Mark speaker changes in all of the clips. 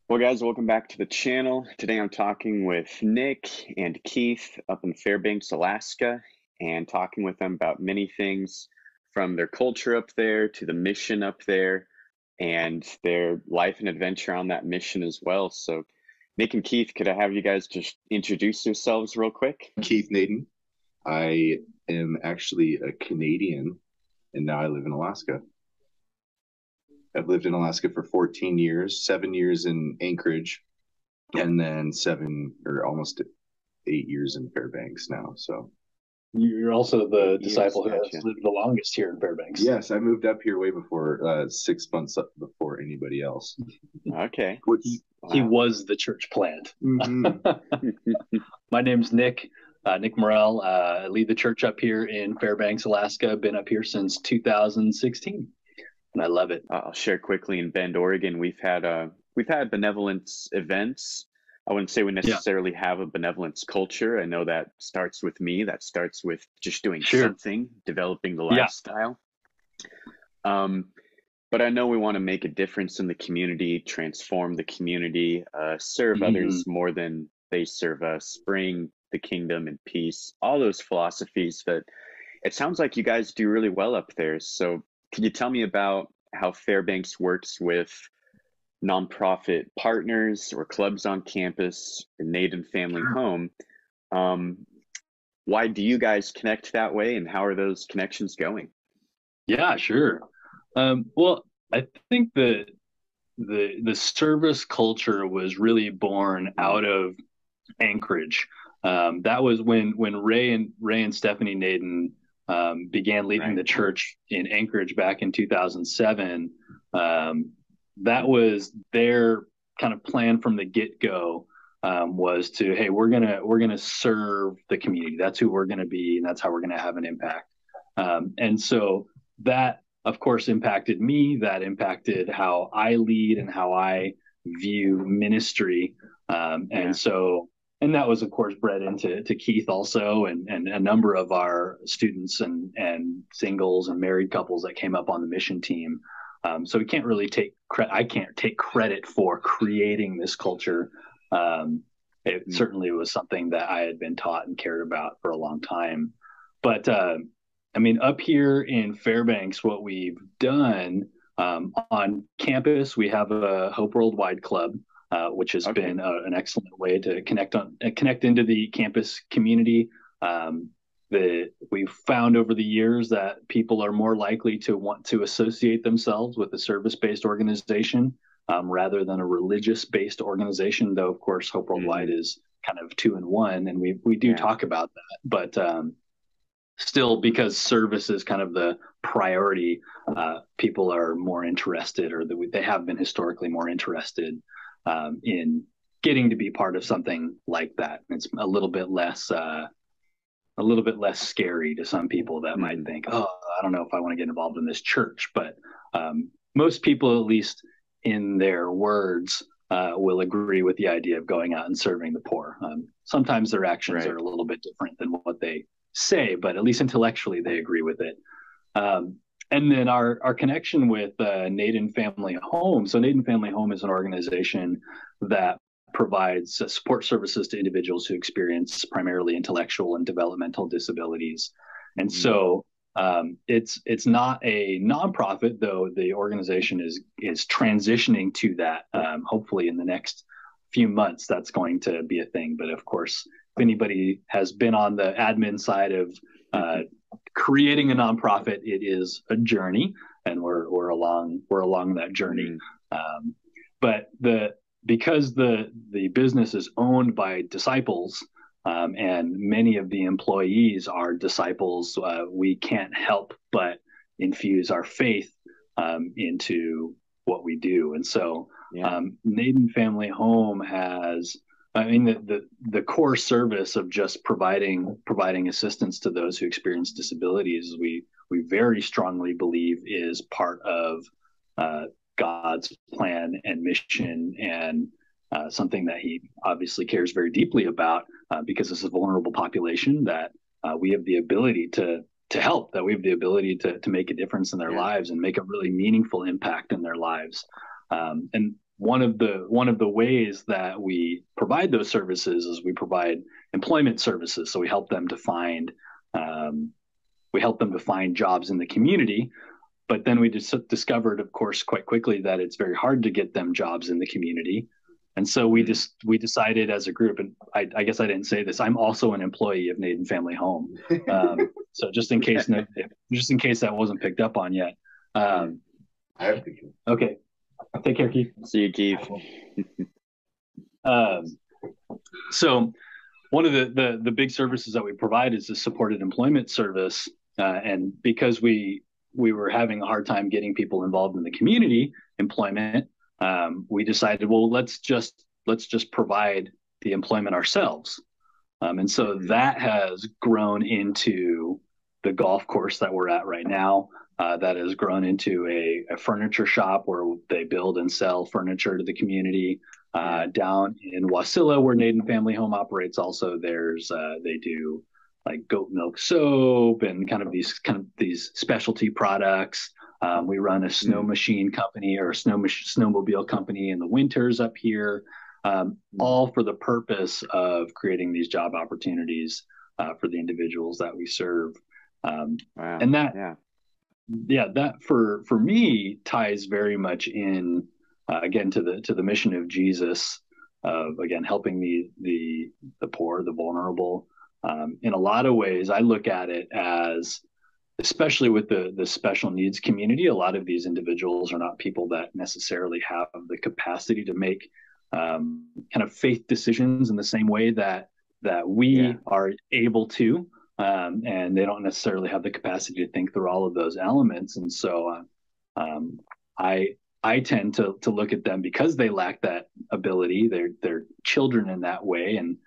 Speaker 1: Well, guys, welcome back to the channel. Today I'm talking with Nick and Keith up in Fairbanks, Alaska, and talking with them about many things from their culture up there to the mission up there and their life and adventure on that mission as well. So, Nick and Keith, could I have you guys just introduce yourselves real quick?
Speaker 2: Keith Naden. I am actually a Canadian, and now I live in Alaska. I've lived in Alaska for 14 years, 7 years in Anchorage, and then 7 or almost 8 years in Fairbanks now. So
Speaker 3: You're also the disciple who
Speaker 1: Gotcha.
Speaker 3: has lived the longest here in Fairbanks.
Speaker 2: yes, I moved up here way before 6 months up before anybody else.
Speaker 1: Okay.
Speaker 3: He
Speaker 1: Wow.
Speaker 3: was the church plant.
Speaker 2: Mhm.
Speaker 3: My name's Nick, Nick Morill. I lead the church up here in Fairbanks, Alaska. Been up here since 2016, and I love it.
Speaker 1: I'll share quickly. In Bend, Oregon, we've had benevolence events. I wouldn't say we necessarily have a benevolence culture. I know that starts with me. That starts with just doing
Speaker 3: Sure.
Speaker 1: something, developing the
Speaker 3: Yeah.
Speaker 1: lifestyle. But I know we want to make a difference in the community, transform the community, serve others more than they serve us, bring the kingdom and peace, all those philosophies that it sounds like you guys do really well up there. So can you tell me about how Fairbanks works with nonprofit partners or clubs on campus, the Naden Family Home? Why do you guys connect that way, and how are those connections going?
Speaker 3: Yeah, sure. Well, I think the service culture was really born out of Anchorage. That was when Ray and Stephanie Naden began leading the church in Anchorage back in 2007. That was their kind of plan from the get-go. Was to, hey, we're gonna serve the community. That's who we're gonna be, and that's how we're gonna have an impact. And so that, of course, impacted me. That impacted how I lead and how I view ministry. And that was, of course, bred into Keith also, and a number of our students and singles and married couples that came up on the mission team. So we can't really I can't take credit for creating this culture. It certainly was something that I had been taught and cared about for a long time. But I mean, up here in Fairbanks, what we've done on campus, we have a Hope Worldwide Club, which has been an excellent way to connect into the campus community. We've found over the years that people are more likely to want to associate themselves with a service-based organization rather than a religious-based organization, though, of course, Hope Worldwide is kind of 2 in 1, and we do talk about that. But still, because service is kind of the priority, people are more interested, or they have been historically more interested in getting to be part of something like that. It's a little bit less scary to some people that might think, oh, I don't know if I want to get involved in this church. But most people, at least in their words, will agree with the idea of going out and serving the poor. Sometimes their actions are a little bit different than what they say, but at least intellectually they agree with it. And then our connection with Naden Family Home. So Naden Family Home is an organization that provides support services to individuals who experience primarily intellectual and developmental disabilities. And so it's not a nonprofit, though the organization is transitioning to that. Hopefully in the next few months, that's going to be a thing. But of course, if anybody has been on the admin side of creating a nonprofit, it is a journey, and we're along that journey. But because the business is owned by disciples, and many of the employees are disciples, we can't help but infuse our faith into what we do. And so Naden Family Home has, I mean, the core service of just providing assistance to those who experience disabilities, we very strongly believe is part of God's plan and mission, and something that he obviously cares very deeply about, because it's a vulnerable population that we have the ability to help, that we have the ability to make a difference in their lives and make a really meaningful impact in their lives. And one of the ways that we provide those services is we provide employment services. So um, we help them to find jobs in the community. But then we just discovered, of course, quite quickly that it's very hard to get them jobs in the community. And so we decided as a group, and I guess I didn't say this, I'm also an employee of Naden Family Home. So just in case that wasn't picked up on yet. Okay. Take care, Keith.
Speaker 1: See you, Keith.
Speaker 3: So one of the big services that we provide is a supported employment service. And because we were having a hard time getting people involved in the community employment, we decided, well, let's just provide the employment ourselves. And so that has grown into the golf course that we're at right now. That has grown into a furniture shop where they build and sell furniture to the community. Down in Wasilla, where Naden Family Home operates, also they do like goat milk soap and kind of these specialty products. We run a snow machine company or a snowmobile company in the winters up here, all for the purpose of creating these job opportunities for the individuals that we serve.
Speaker 1: Wow.
Speaker 3: And that for me ties very much in again to the mission of Jesus, of again helping the poor, the vulnerable. In a lot of ways, I look at it as, especially with the special needs community, a lot of these individuals are not people that necessarily have the capacity to make kind of faith decisions in the same way that we are able to. And they don't necessarily have the capacity to think through all of those elements. And so I tend to look at them, because they lack that ability. They're children in that way, and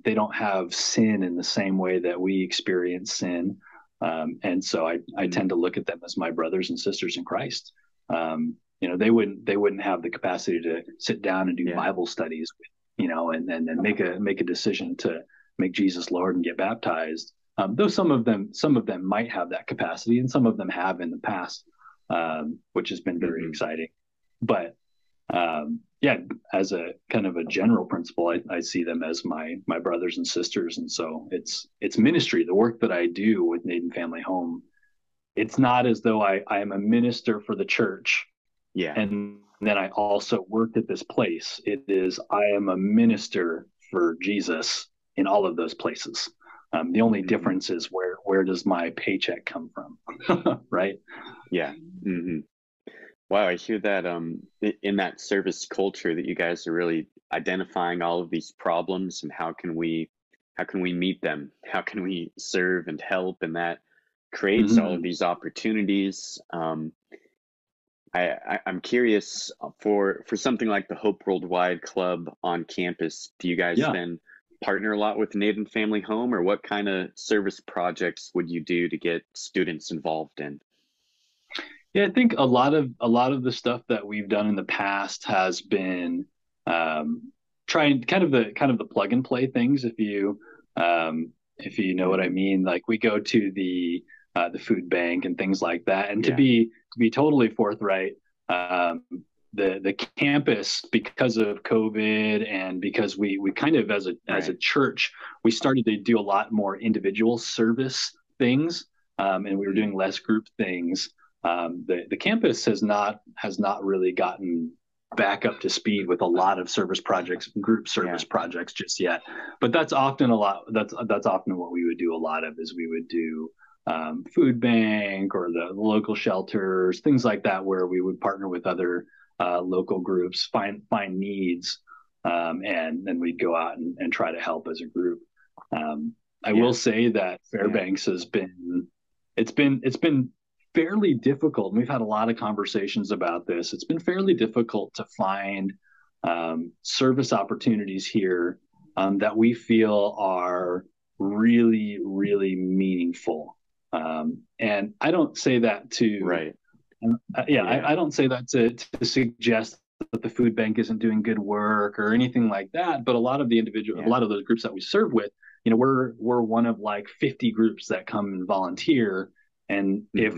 Speaker 3: they don't have sin in the same way that we experience sin. And so I tend to look at them as my brothers and sisters in Christ. They wouldn't have the capacity to sit down and do Bible studies, and then make a decision to make Jesus Lord and get baptized. Though some of them might have that capacity, and some of them have in the past, which has been very exciting. But as a kind of a general principle, I see them as my brothers and sisters. And so it's ministry, the work that I do with Naden Family Home. It's not as though I am a minister for the church, and then I also work at this place. It is, I am a minister for Jesus in all of those places. The only difference is where does my paycheck come from, right?
Speaker 1: Yeah. Mm-hmm. Wow, I hear that in that service culture that you guys are really identifying all of these problems and how can we meet them? How can we serve and help? And that creates all of these opportunities. I'm curious, for something like the Hope Worldwide Club on campus, do you guys then partner a lot with Naden Family Home, or what kind of service projects would you do to get students involved in?
Speaker 3: Yeah, I think a lot of the stuff that we've done in the past has been trying kind of the plug and play things. If you know what I mean, like we go to the food bank and things like that. And to be totally forthright, the campus, because of COVID and because we kind of as a church, we started to do a lot more individual service things, and we were doing less group things. The campus has not really gotten back up to speed with a lot of service projects, group service projects just yet. But that's often that's often what we would do a lot of, is we would do food bank or the local shelters, things like that, where we would partner with other local groups, find needs, and then we'd go out and try to help as a group. I will say that Fairbanks has been fairly difficult. We've had a lot of conversations about this. It's been fairly difficult to find service opportunities here that we feel are really, really meaningful. And I don't say that to I don't say that to suggest that the food bank isn't doing good work or anything like that. But a lot of a lot of those groups that we serve with, we're one of like 50 groups that come and volunteer. And if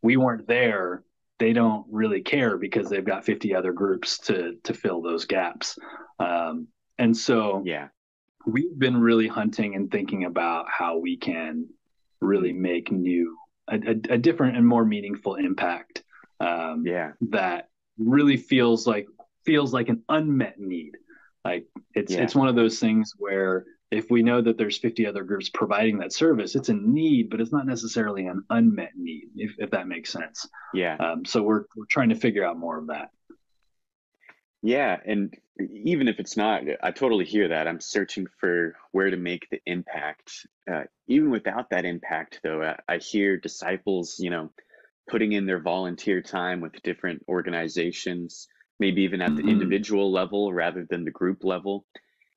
Speaker 3: we weren't there, they don't really care because they've got 50 other groups to fill those gaps. And so
Speaker 1: Yeah.
Speaker 3: we've been really hunting and thinking about how we can really make a different and more meaningful impact,
Speaker 1: Yeah.
Speaker 3: that really feels like an unmet need. Like it's one of those things where if we know that there's 50 other groups providing that service, it's a need, but it's not necessarily an unmet need, if that makes sense.
Speaker 1: Yeah.
Speaker 3: So we're trying to figure out more of that.
Speaker 1: Yeah, and even if it's not, I totally hear that. I'm searching for where to make the impact. Even without that impact, though, I hear disciples, putting in their volunteer time with different organizations, maybe even at the individual level rather than the group level.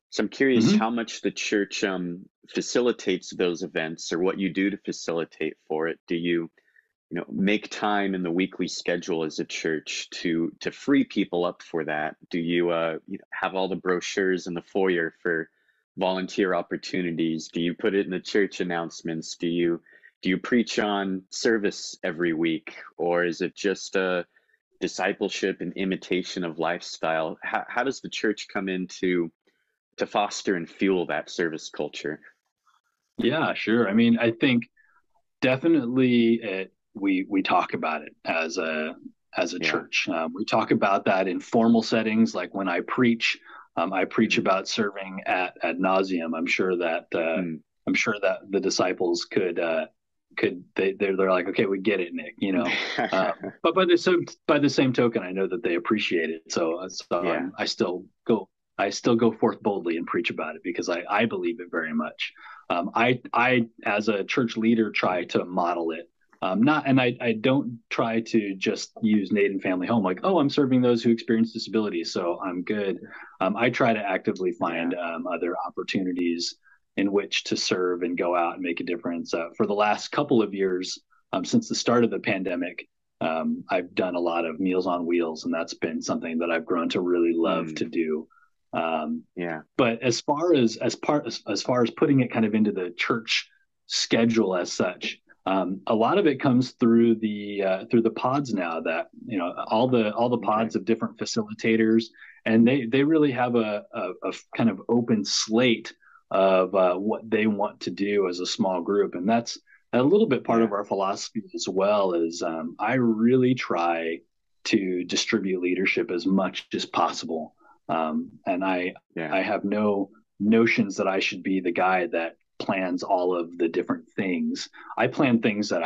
Speaker 1: So I'm curious how much the church facilitates those events, or what you do to facilitate for it. Do you make time in the weekly schedule as a church to free people up for that? Do you have all the brochures in the foyer for volunteer opportunities? Do you put it in the church announcements? Do you preach on service every week, or is it just a discipleship and imitation of lifestyle? How does the church come in to foster and fuel that service culture?
Speaker 3: Yeah, sure. I mean, I think definitely we talk about it as a church. We talk about that in formal settings, like when I preach. I preach about serving at nauseum. I'm sure that the disciples they're like, okay, we get it, Nick. But by the same token, I know that they appreciate it. So I still go forth boldly and preach about it because I believe it very much. I as a church leader try to model it. I don't try to just use Naden Family Home like, oh, I'm serving those who experience disability, so I'm good. I try to actively find other opportunities in which to serve and go out and make a difference. For the last couple of years, since the start of the pandemic, I've done a lot of Meals on Wheels, and that's been something that I've grown to really love to do. But as far as putting it kind of into the church schedule as such, a lot of it comes through the pods now, that all the pods of different facilitators, and they really have a kind of open slate of what they want to do as a small group. And that's a little bit part of our philosophy as well. Is I really try to distribute leadership as much as possible. And I have no notions that I should be the guy that plans all of the different things. I plan things that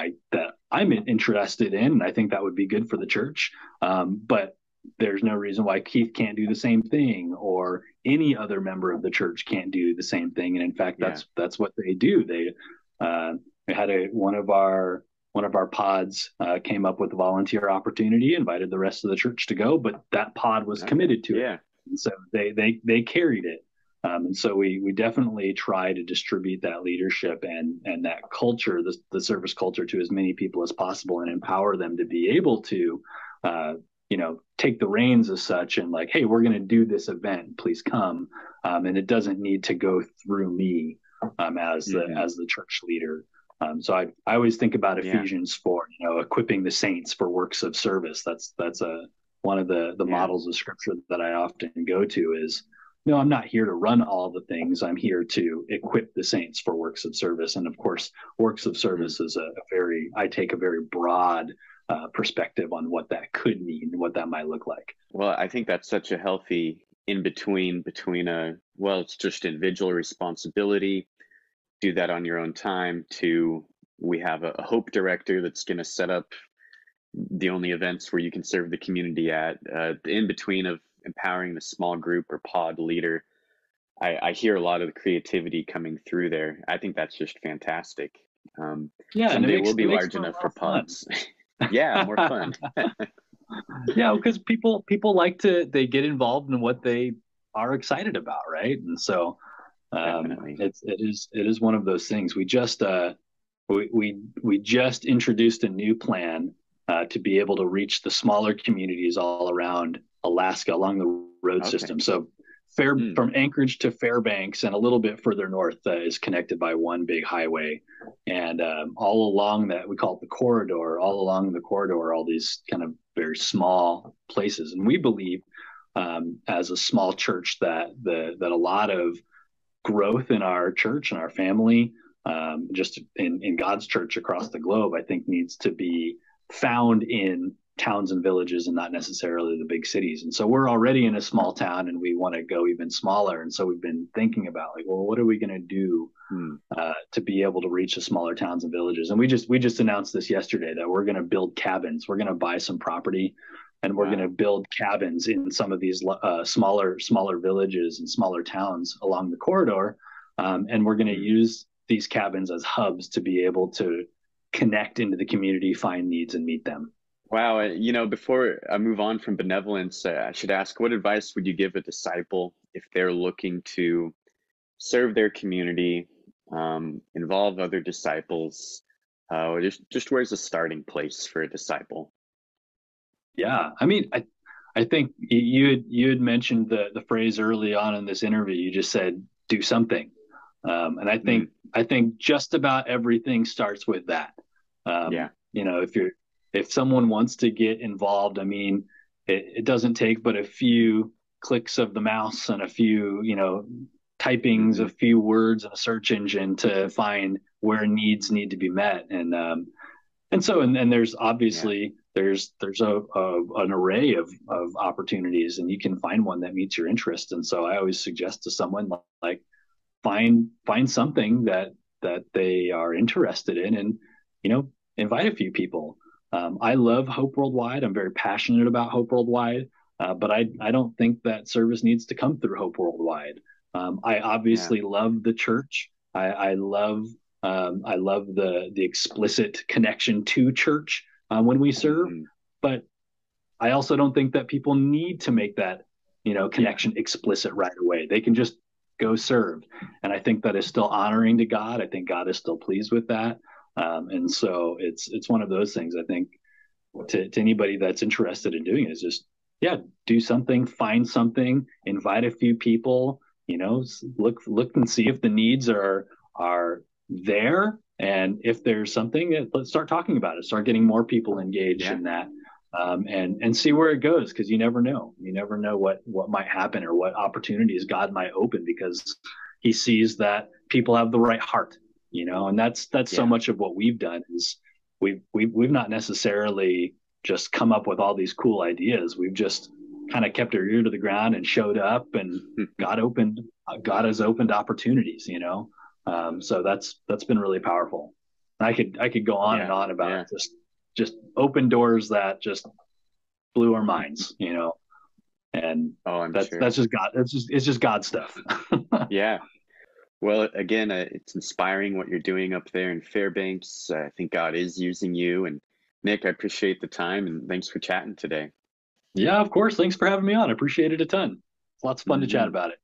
Speaker 3: I'm interested in, and I think that would be good for the church. But there's no reason why Keith can't do the same thing, or any other member of the church can't do the same thing. And in fact, that's what they do. They had one of our pods came up with a volunteer opportunity, invited the rest of the church to go, but that pod was committed to it. And so they carried it. And so we definitely try to distribute that leadership and that culture, the service culture, to as many people as possible, and empower them to be able to, take the reins as such, and like, hey, we're going to do this event, please come. And it doesn't need to go through me as the church leader. So I always think about Ephesians 4, equipping the saints for works of service. That's one of the models of scripture that I often go to is, no, I'm not here to run all the things. I'm here to equip the saints for works of service. And of course, works of service is I take a very broad perspective on what that could mean, what that might look like.
Speaker 1: Well, I think that's such a healthy in between it's just individual responsibility, do that on your own time, to we have a hope director that's going to set up the only events where you can serve the community at, the in between of empowering the small group or pod leader. I hear a lot of the creativity coming through there. I think that's just fantastic. Someday we'll be large enough for pods. More fun.
Speaker 3: Because people they get involved in what they are excited about, right? And so it is one of those things. We just we just introduced a new plan to be able to reach the smaller communities all around Alaska along the road system. So
Speaker 1: Mm.
Speaker 3: from Anchorage to Fairbanks and a little bit further north is connected by one big highway. And all along that, we call it the corridor, all along the corridor, all these kind of very small places. And we believe as a small church that that a lot of growth in our church and our family, just in God's church across the globe, I think needs to be found in towns and villages and not necessarily the big cities. And so we're already in a small town and we want to go even smaller. And so we've been thinking about like, well, what are we going to do to be able to reach the smaller towns and villages? And we just announced this yesterday that we're going to build cabins. We're going to buy some property and we're going to build cabins in some of these smaller villages and smaller towns along the corridor. And we're going to use these cabins as hubs to be able to connect into the community, find needs, and meet them.
Speaker 1: Wow. Before I move on from benevolence, I should ask, what advice would you give a disciple if they're looking to serve their community, involve other disciples? Just where's the starting place for a disciple?
Speaker 3: Yeah, I mean, I think you had mentioned the phrase early on in this interview. You just said do something, and I think just about everything starts with that.
Speaker 1: Yeah.
Speaker 3: If someone wants to get involved, I mean, it doesn't take but a few clicks of the mouse and a few, typings, a few words in a search engine to find where needs need to be met. And there's obviously there's an array of opportunities, and you can find one that meets your interest. And so I always suggest to someone like find something that they are interested in, and invite a few people. I love Hope Worldwide. I'm very passionate about Hope Worldwide, but I don't think that service needs to come through Hope Worldwide. I obviously love the church. I love the explicit connection to church when we serve, but I also don't think that people need to make that connection explicit right away. They can just go serve, and I think that is still honoring to God. I think God is still pleased with that. And so it's one of those things. I think to anybody that's interested in doing it is just do something, find something, invite a few people, look and see if the needs are there, and if there's something, let's start talking about it, start getting more people engaged in that, and see where it goes, because you never know what might happen or what opportunities God might open, because he sees that people have the right heart. And that's so much of what we've done is we've not necessarily just come up with all these cool ideas. We've just kind of kept our ear to the ground and showed up, and God has opened opportunities, so that's been really powerful. I could go on and on about just open doors that just blew our minds, and that's just God. It's just God stuff.
Speaker 1: Yeah. Well, again, it's inspiring what you're doing up there in Fairbanks. I think God is using you. And Nick, I appreciate the time, and thanks for chatting today.
Speaker 3: Yeah, of course. Thanks for having me on. I appreciate it a ton. It's lots of fun to chat about it.